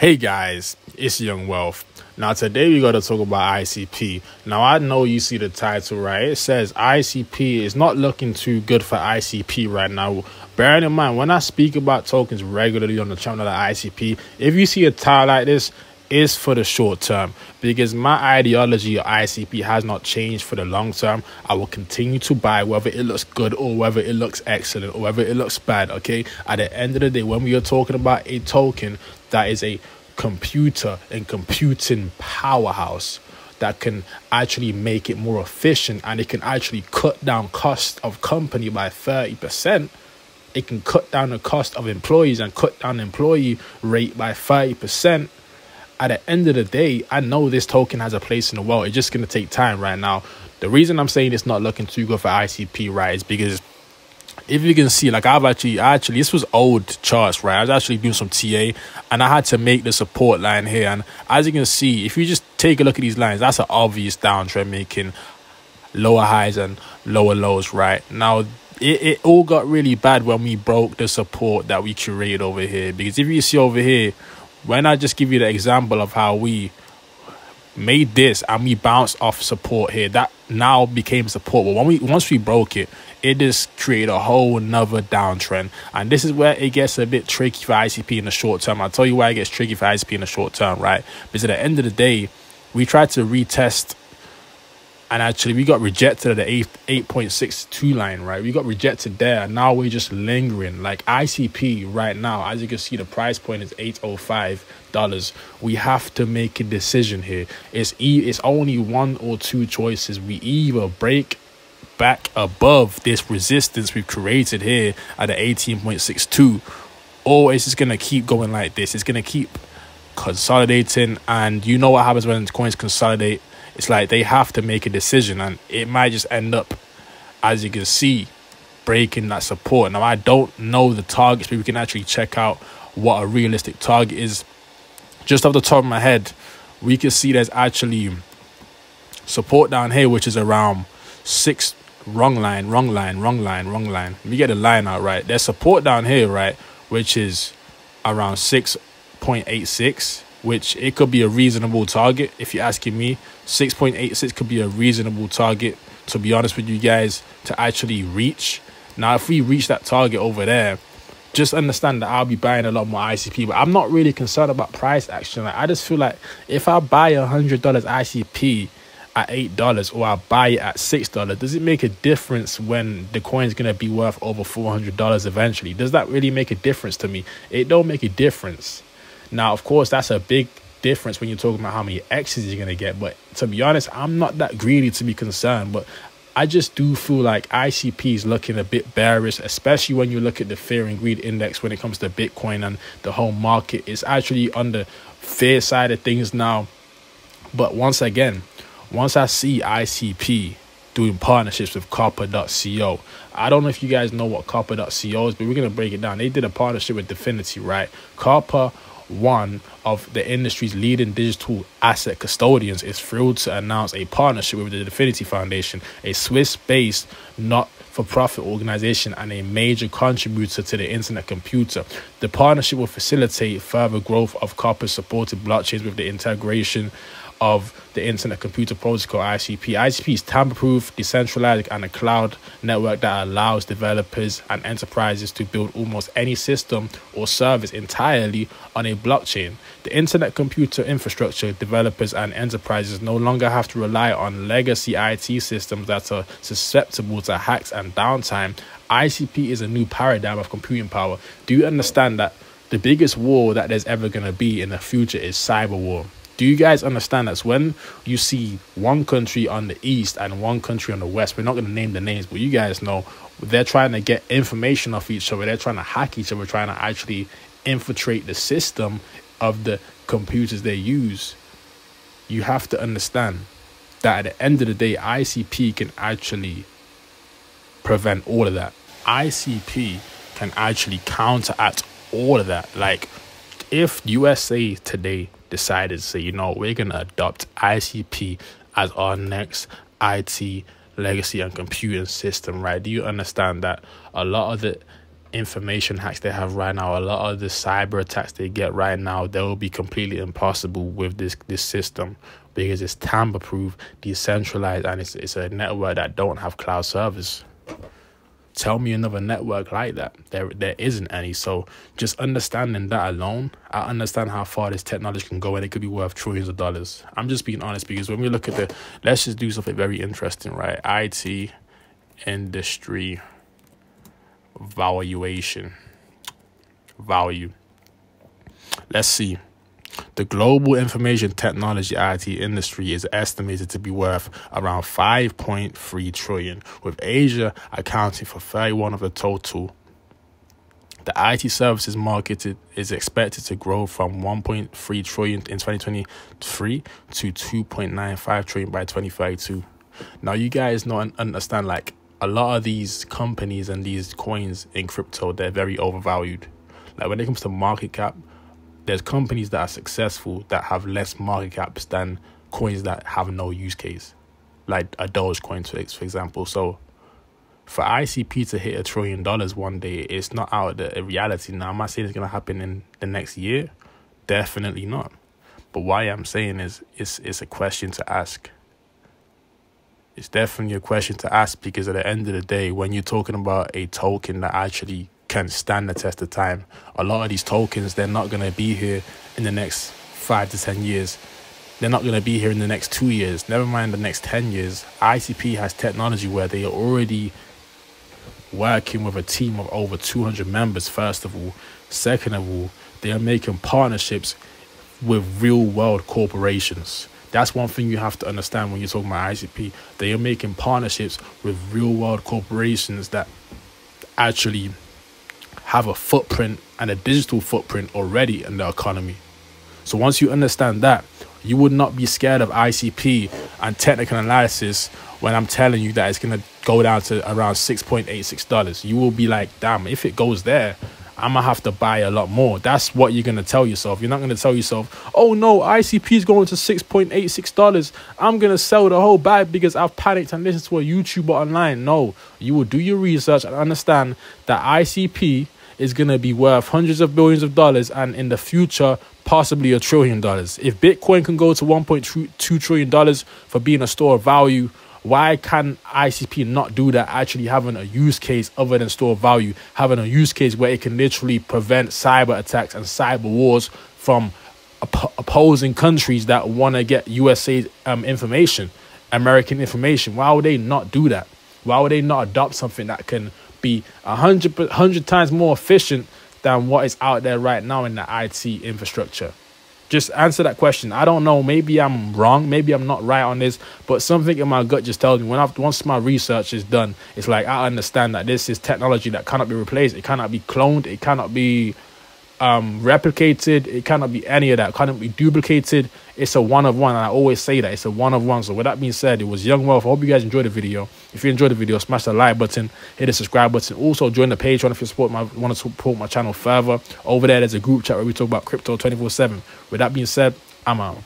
Hey guys, it's Young Wealth. Now today we got to talk about ICP. Now I know you see the title, right? It says ICP is not looking too good for ICP right now. Bearing in mind, when I speak about tokens regularly on the channel like ICP, if you see a title like this, it's for the short term, because my ideology of ICP has not changed for the long term. I will continue to buy whether it looks good or whether it looks excellent or whether it looks bad. Okay, at the end of the day, when we are talking about a token that is a computer and computing powerhouse that can actually make it more efficient, and it can actually cut down cost of company by 30%. It can cut down the cost of employees and cut down the employee rate by 30%. At the end of the day, I know this token has a place in the world. It's just going to take time right now. The reason I'm saying it's not looking too good for ICP, right, is because if you can see, like I've actually this was old charts, right? I was actually doing some TA and I had to make the support line here. And as you can see, if you just take a look at these lines, that's an obvious downtrend making lower highs and lower lows, right? Now, it all got really bad when we broke the support that we curated over here. Because if you see over here, when I just give you the example of how we made this and we bounced off support here, that now became support. But once we broke it, it just created a whole nother downtrend. And this is where it gets a bit tricky for ICP in the short term. I'll tell you why it gets tricky for ICP in the short term, right? Because at the end of the day, we tried to retest, and actually we got rejected at the 8.62 line, right? We got rejected there. And now we're just lingering. Like ICP right now, as you can see, the price point is $805. We have to make a decision here. It's only one or two choices. We either break back above this resistance we've created here at the 18.62, or it's just going to keep going like this. It's going to keep consolidating. And you know what happens when coins consolidate? It's like they have to make a decision, and it might just end up, as you can see, breaking that support. Now, I don't know the targets, but we can actually check out what a realistic target is. Just off the top of my head, we can see there's actually support down here, which is around 6. Wrong line. Let me get the line out right. There's support down here, right, which is around 6.86. which it could be a reasonable target. If you're asking me, 6.86 could be a reasonable target, to be honest with you guys, to actually reach. Now, if we reach that target over there, just understand that I'll be buying a lot more ICP, but I'm not really concerned about price action. Like, I just feel like if I buy $100 ICP at $8 or I buy it at $6, does it make a difference when the coin is going to be worth over $400 eventually? Does that really make a difference to me? It don't make a difference. Now, of course, that's a big difference when you're talking about how many X's you're going to get. But to be honest, I'm not that greedy to be concerned. But I just do feel like ICP is looking a bit bearish, especially when you look at the fear and greed index when it comes to Bitcoin and the whole market. It's actually on the fear side of things now. But once again, once I see ICP doing partnerships with copper.co. I don't know if you guys know what copper.co is, but we're going to break it down. They did a partnership with Definity, right? Copper, one of the industry's leading digital asset custodians, is thrilled to announce a partnership with the Definity Foundation, a Swiss-based not-for-profit organization and a major contributor to the internet computer. The partnership will facilitate further growth of Copper-supported blockchains with the integration of the Internet Computer Protocol, ICP. ICP is tamper-proof, decentralized, and a cloud network that allows developers and enterprises to build almost any system or service entirely on a blockchain. The Internet Computer infrastructure developers and enterprises no longer have to rely on legacy IT systems that are susceptible to hacks and downtime. ICP is a new paradigm of computing power. Do you understand that the biggest war that there's ever going to be in the future is cyber war? Do you guys understand that when you see one country on the east and one country on the west, we're not going to name the names, but you guys know, they're trying to get information off each other. They're trying to hack each other, trying to actually infiltrate the system of the computers they use. You have to understand that at the end of the day, ICP can actually prevent all of that. ICP can actually counteract all of that. Like, if USA today decided to say, you know, we're going to adopt ICP as our next IT legacy and computing system, right? Do you understand that a lot of the information hacks they have right now, a lot of the cyber attacks they get right now, they will be completely impossible with this system, because it's tamper proof, decentralized, and it's a network that don't have cloud service. Tell me another network like that. There isn't any. So just understanding that alone, I understand how far this technology can go, and it could be worth trillions of dollars. I'm just being honest, because when we look at let's just do something very interesting, right? IT industry valuation value. Let's see. The global information technology IT industry is estimated to be worth around 5.3 trillion, with Asia accounting for 31% of the total. The IT services market is expected to grow from 1.3 trillion in 2023 to 2.95 trillion by 2032. Now, you guys know and understand, like, a lot of these companies and these coins in crypto, they're very overvalued. Like, when it comes to market cap, there's companies that are successful that have less market caps than coins that have no use case, like a Dogecoin, for example. So for ICP to hit $1 trillion one day, it's not out of the reality. Now, I'm not saying it's going to happen in the next year. Definitely not. But why I'm saying is it's a question to ask. It's definitely a question to ask, because at the end of the day, when you're talking about a token that actually can stand the test of time, a lot of these tokens, they're not going to be here in the next 5 to 10 years. They're not going to be here in the next 2 years, never mind the next 10 years. ICP has technology where they are already working with a team of over 200 members, first of all. Second of all, they are making partnerships with real world corporations. That's one thing you have to understand when you're talking about ICP. They are making partnerships with real world corporations that actually have a footprint and a digital footprint already in the economy. So once you understand that, you would not be scared of ICP and technical analysis when I'm telling you that it's going to go down to around $6.86. You will be like, damn, if it goes there, I'm going to have to buy a lot more. That's what you're going to tell yourself. You're not going to tell yourself, oh no, ICP is going to $6.86. I'm going to sell the whole bag because I've panicked and listened to a YouTuber online. No, you will do your research and understand that ICP is going to be worth hundreds of billions of dollars, and in the future, possibly $1 trillion. If Bitcoin can go to $1.2 trillion for being a store of value, why can ICP not do that, actually having a use case other than store of value, having a use case where it can literally prevent cyber attacks and cyber wars from opposing countries that want to get USA information, American information? Why would they not do that? Why would they not adopt something that can be 100 times more efficient than what is out there right now in the IT infrastructure? Just answer that question. I don't know. Maybe I'm wrong. Maybe I'm not right on this. But something in my gut just tells me once my research is done, it's like I understand that this is technology that cannot be replaced. It cannot be cloned. It cannot be replicated. It cannot be any of that. It cannot be duplicated. It's a one of one, and I always say that it's a one of one. So with that being said, it was Young Wealth. I hope you guys enjoyed the video. If you enjoyed the video, smash the like button, hit the subscribe button. Also join the Patreon if you want to support my channel further. Over there's a group chat where we talk about crypto 24/7. With that being said, I'm out.